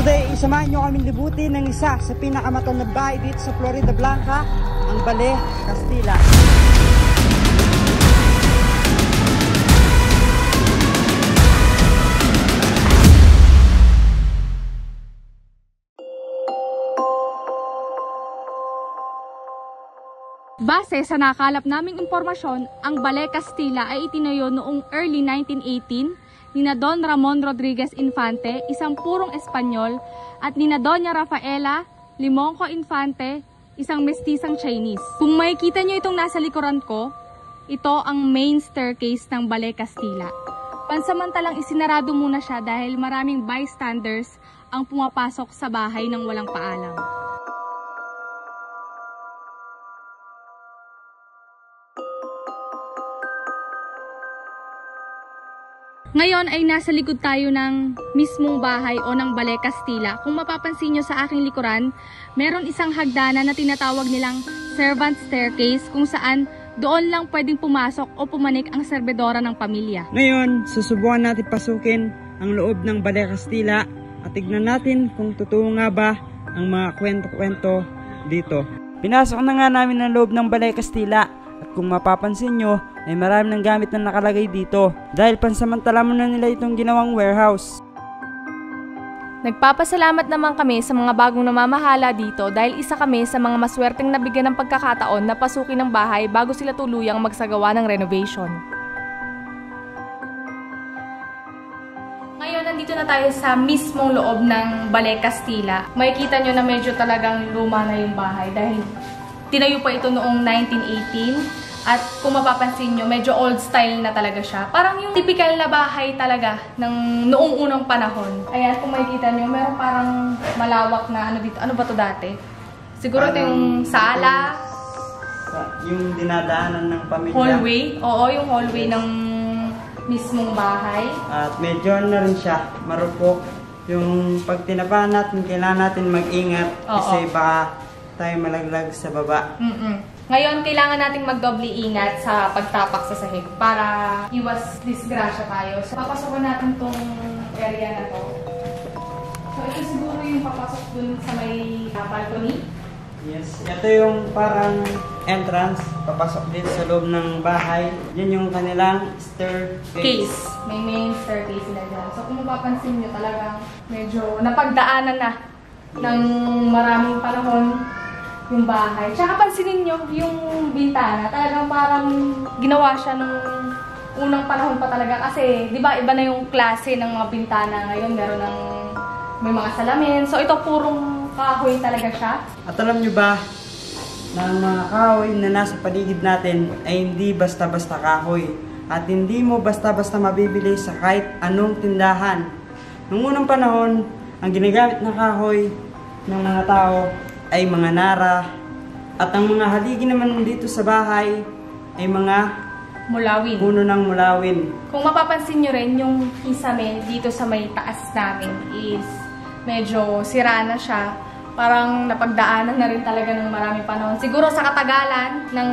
Today, isamahan nyo kaming libutin ng isa sa pinakamatandang bahay dito sa Florida Blanca, ang Ballet Castilla. Base sa nakalap naming impormasyon, ang Ballet Castilla ay itinayo noong early 1918 nina Don Ramon Rodriguez Infante, isang purong Espanyol, at nina Doña Rafaela Limonco Infante, isang mestisang Chinese. Kung makikita nyo itong nasa likuran ko, ito ang main staircase ng Ballet Castilla. Pansamantalang isinarado muna siya dahil maraming bystanders ang pumapasok sa bahay ng walang paalam. Ngayon ay nasa likod tayo ng mismong bahay o ng Ballet Castilla. Kung mapapansin nyo sa aking likuran, meron isang hagdanan na tinatawag nilang servant staircase kung saan doon lang pwedeng pumasok o pumanik ang serbedora ng pamilya. Ngayon, susubukan natin pasukin ang loob ng Ballet Castilla at tignan natin kung totoo nga ba ang mga kwento-kwento dito. Pinasok na nga namin ang loob ng Ballet Castilla at kung mapapansin nyo, ay marami ng gamit na nakalagay dito dahil pansamantala mo na nila itong ginawang warehouse. Nagpapasalamat naman kami sa mga bagong namamahala dito dahil isa kami sa mga maswerteng nabigyan ng pagkakataon na pasukin ng bahay bago sila tuluyang magsagawa ng renovation. Ngayon, nandito na tayo sa mismong loob ng Ballet Castilla. Makikita nyo na medyo talagang luma na yung bahay dahil tinayo pa ito noong 1918. At kung mapapansin nyo, medyo old style na talaga siya. Parang yung typical na bahay talaga ng noong unang panahon. Ayan, kung makikita nyo, meron parang malawak na ano dito. Ano ba to dati? Siguro ito yung sala. Yung dinadaanan ng pamilya. Hallway. Oo, yung hallway ng mismong bahay. At medyo na rin siya, marupok. Yung pag tinapahan natin, kailangan natin mag-ingat. Kasi baka tayo malaglag sa baba. Ngayon, kailangan nating magdoble ingat sa pagtapak sa sahig para iwas disgrasya tayo. So, papasokan natin tong area na to. So, ito siguro yung papasok dun sa may balcony. Yes, ito yung parang entrance. Papasok dito sa loob ng bahay. Yan yung kanilang staircase. May main staircase sila dyan. So, kung mapapansin nyo talagang medyo napagdaanan na ng maraming panahon yung bahay. Tsaka pansinin nyo, yung bintana, talagang parang ginawa siya nung unang panahon pa talaga. Kasi, di ba, iba na yung klase ng mga bintana ngayon. May mga salamin. So, ito purong kahoy talaga siya. At alam nyo ba, na ang mga kahoy na nasa paligid natin ay hindi basta-basta kahoy. At hindi mo basta-basta mabibili sa kahit anong tindahan. Noong unang panahon, ang ginagamit na kahoy ng mga tao ay mga nara, at ang mga haligi naman dito sa bahay ay mga mulawin. Puno ng mulawin. Kung mapapansin nyo rin, yung kisame dito sa may taas namin is medyo sira na siya. Parang napagdaanan na rin talaga ng maraming panahon. Siguro sa katagalan ng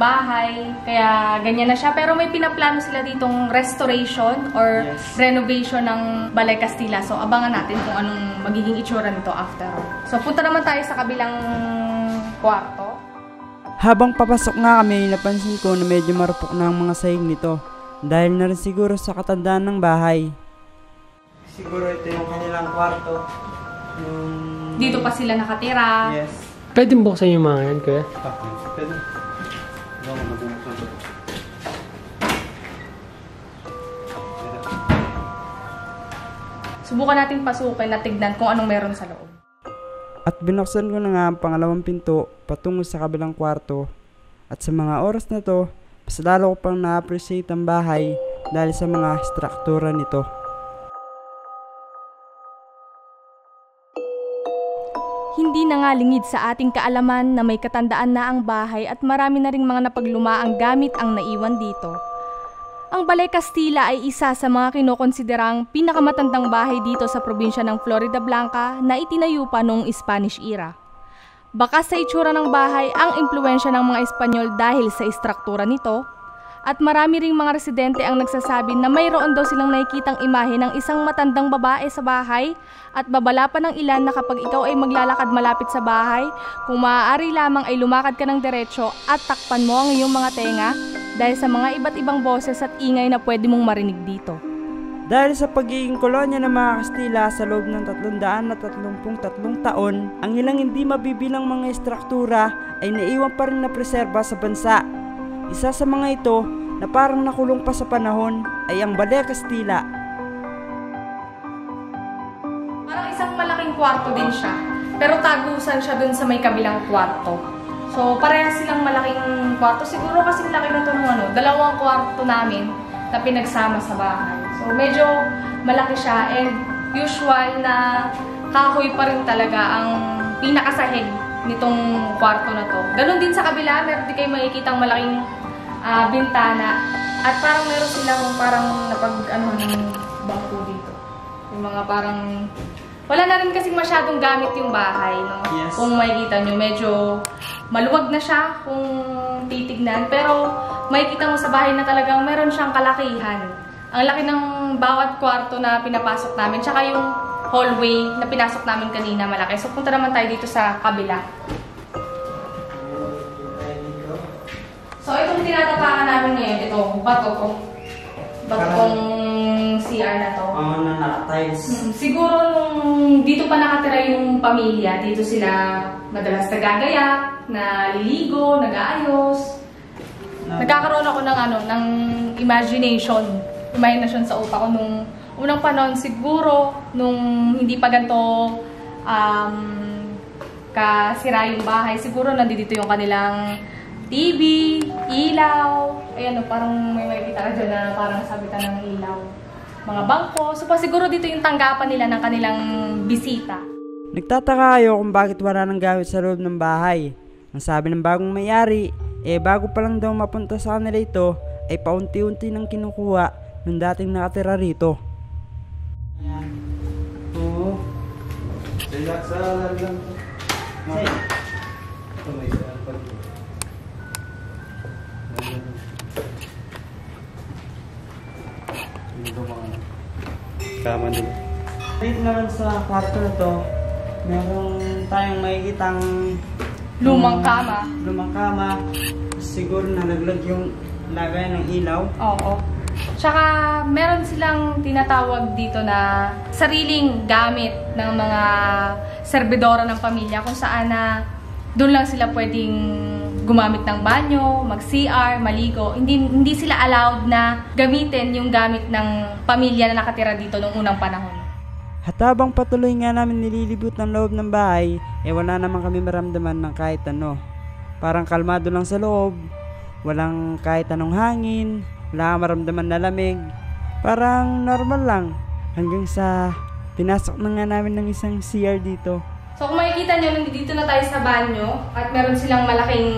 bahay, kaya ganyan na siya. Pero may pinaplano sila ditong restoration or renovation ng Ballet Castilla. So, abangan natin kung anong magiging itsura nito after. So, punta naman tayo sa kabilang kwarto. Habang papasok nga kami, napansin ko na medyo marupok na ang mga sahig nito. Dahil na rin siguro sa katandaan ng bahay. Siguro ito yung kanilang kwarto. Dito pa sila nakatira. Yes. Pwede buksan yung mga yan, kuya? Pwede. Subukan natin pasukin at tignan kung anong meron sa loob. At binuksan ko na nga ang pangalawang pinto patungo sa kabilang kwarto. At sa mga oras na to, mas lalo ko pang na-appreciate ang bahay dahil sa mga struktura nito. Hindi na nga lingid sa ating kaalaman na may katandaan na ang bahay at marami na ring mga napaglumaang gamit ang naiwan dito. Ang Ballet Castilla ay isa sa mga kinokonsiderang pinakamatandang bahay dito sa probinsya ng Florida Blanca na itinayo pa noong Spanish era. Baka sa itsura ng bahay ang impluwensya ng mga Espanyol dahil sa istruktura nito, At marami ring mga residente ang nagsasabi na mayroon daw silang nakikitang imahe ng isang matandang babae sa bahay at babala pa ng ilan na kapag ikaw ay maglalakad malapit sa bahay, kung maaari lamang ay lumakad ka ng diretsyo at takpan mo ang iyong mga tenga dahil sa mga iba't ibang boses at ingay na pwede mong marinig dito. Dahil sa pagiging kolonya ng mga Kastila sa loob ng 333 taon, ang ilang hindi mabibilang mga estruktura ay naiwan pa rin na preserba sa bansa. Isa sa mga ito na parang nakulong pa sa panahon ay ang Balea Castilla. Parang isang malaking kwarto din siya, pero tagusan siya dun sa may kabilang kwarto. So parehas silang malaking kwarto. Siguro kasi laki na ito ng dalawang kwarto namin na pinagsama sa bahay. So medyo malaki siya and usual na kahoy pa rin talaga ang pinakasahig nitong kwarto na to. Ganon din sa kabila, meron din kayo makikitang malaking bintana at parang meron silang parang ng bangko dito. Yung mga parang wala na rin kasing masyadong gamit yung bahay, no? Yes. Kung makikita nyo, medyo maluwag na siya kung titignan, pero makikita mo sa bahay na talagang meron siyang kalakihan. Ang laki ng bawat kwarto na pinapasok namin, tsaka yung hallway na pinasok namin kanina malaki. So punta naman tayo dito sa kabila. So itong tinatapakan namin ngayon, ito, bato ko. Bato kong CR na to. Na naka-tiles. Siguro nung dito pa nakatira yung pamilya, dito sila madalas nagagayak, naliligo, nag-aayos. Nagkakaroon ako ng imagination sa utak ko nung unang panahon, siguro nung hindi pa ganito kasira yung bahay, siguro nandito yung kanilang TV, ilaw, ayan parang may makikita ka dyan na parang sabitan ng ilaw, mga bangko. So siguro dito yung tanggapan nila ng kanilang bisita. Nagtataka kayo kung bakit wala nang gamit sa loob ng bahay. Ang sabi ng bagong may-ari, bago pa lang daw mapunta sa kanila ito, ay paunti-unti nang kinukuha ng dating nakatira rito. Ayan. Oo. Sa lang. Kama nila. Dito naman sa kwarto na to, meron tayong makikitang Lumang kama. Lumang kama. Siguro nalaglag yung lagay ng ilaw. Oo. Tsaka meron silang tinatawag dito na sariling gamit ng mga serbidora ng pamilya kung saan na doon lang sila pwedeng gumamit ng banyo, mag-CR, maligo. Hindi sila allowed na gamitin yung gamit ng pamilya na nakatira dito noong unang panahon. At habang patuloy nga namin nililibot ng loob ng bahay, wala naman kami maramdaman ng kahit ano. Parang kalmado lang sa loob, walang kahit anong hangin, wala kang maramdaman na lamig. Parang normal lang, hanggang sa pinasok na nga namin ng isang CR dito. So kung makikita nyo, nandito na tayo sa banyo at meron silang malaking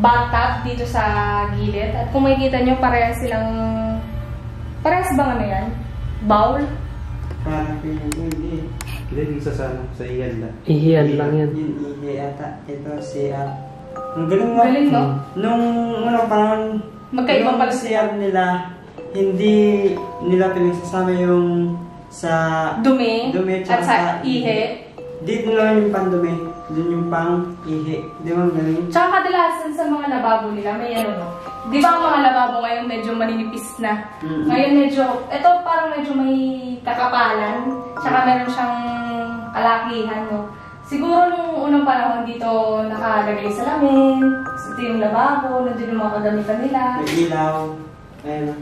bathtub dito sa gilid. At kung makikita nyo, parehas bang ano yan? Bowl? Parang hindi. Hindi sa iyan lang. Ihiyan lang yan. Yung ihi ata. Ito CR. Ang galing mo. Galing, no? Nung unang panahon, Magkaiba pala yung CR nila, hindi nila pinagsasama yung sa Dumi at sa ihi. Dito lang yung pandumi. Doon yung pang ihi. Di ba galing? Tsaka kadalasan sa mga lababo nila, may no? Di ba ang mga lababo ngayon medyo maninipis na? Ngayon medyo, ito parang medyo may kakapalan. Tsaka meron siyang kalakihan, no? Siguro nung unang panahon dito nakalagay sa lamin. Ito yung lababo, nandun yung mga kagamitan nila. May ilaw. Ayun.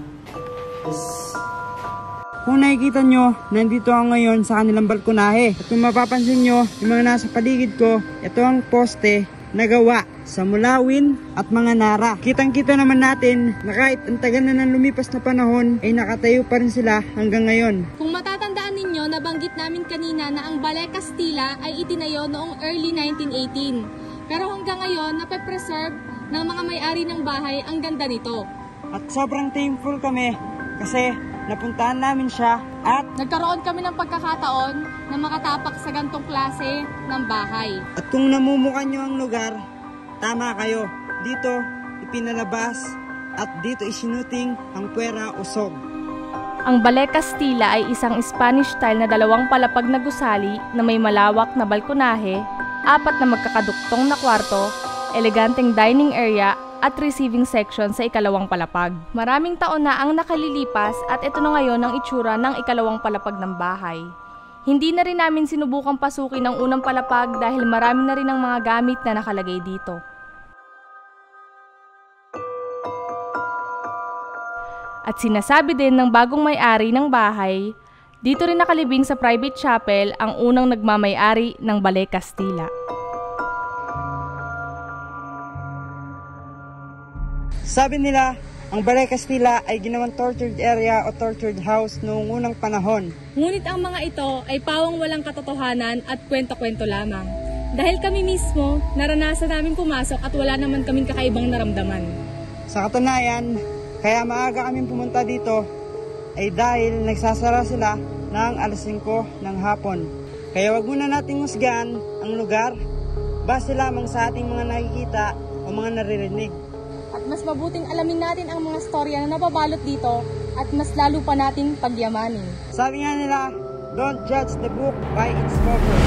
Kung nakikita nyo, nandito ako ngayon sa kanilang balkonahe. At kung mapapansin nyo, yung mga nasa paligid ko, ito ang poste na gawa sa mulawin at mga nara. Kitang-kita naman natin na kahit ang tagal na ng lumipas na panahon, ay nakatayo pa rin sila hanggang ngayon. Kung matatandaan ninyo, nabanggit namin kanina na ang Balea Castilla ay itinayo noong early 1918. Pero hanggang ngayon, nape-preserve ng mga may-ari ng bahay ang ganda nito. At sobrang thankful kami kasi napuntahan namin siya at Nagkaroon kami ng pagkakataon na makatapak sa gantong klase ng bahay. kung namumukan nyo ang lugar, tama kayo. Dito, ipinalabas at dito isinuting ang puwera o sog. Ang Ballet Castilla ay isang Spanish style na dalawang palapag na gusali na may malawak na balkonahe, 4 na magkakaduktong na kwarto, eleganteng dining area at receiving section sa ikalawang palapag. Maraming taon na ang nakalilipas at ito na ngayon ang itsura ng ikalawang palapag ng bahay. Hindi na rin namin sinubukang pasukin ang unang palapag dahil marami na rin ang mga gamit na nakalagay dito. At sinasabi din ng bagong may-ari ng bahay, dito rin nakalibing sa private chapel ang unang nagmamay-ari ng Ballet Castilla. Sabi nila, ang Ballet Castilla ay ginawang tortured area o tortured house noong unang panahon. Ngunit ang mga ito ay pawang walang katotohanan at kwento-kwento lamang. Dahil kami mismo, naranasan namin pumasok at wala naman kaming kakaibang naramdaman. Sa katunayan, kaya maaga kaming pumunta dito ay dahil nagsasara sila ng alas 5 ng hapon. Kaya wag muna nating husgahan ang lugar base lamang sa ating mga nakikita o mga naririnig. At mas mabuting alamin natin ang mga storya na nababalot dito at mas lalo pa nating pagyamanin. Sabi nga nila, don't judge the book by its cover.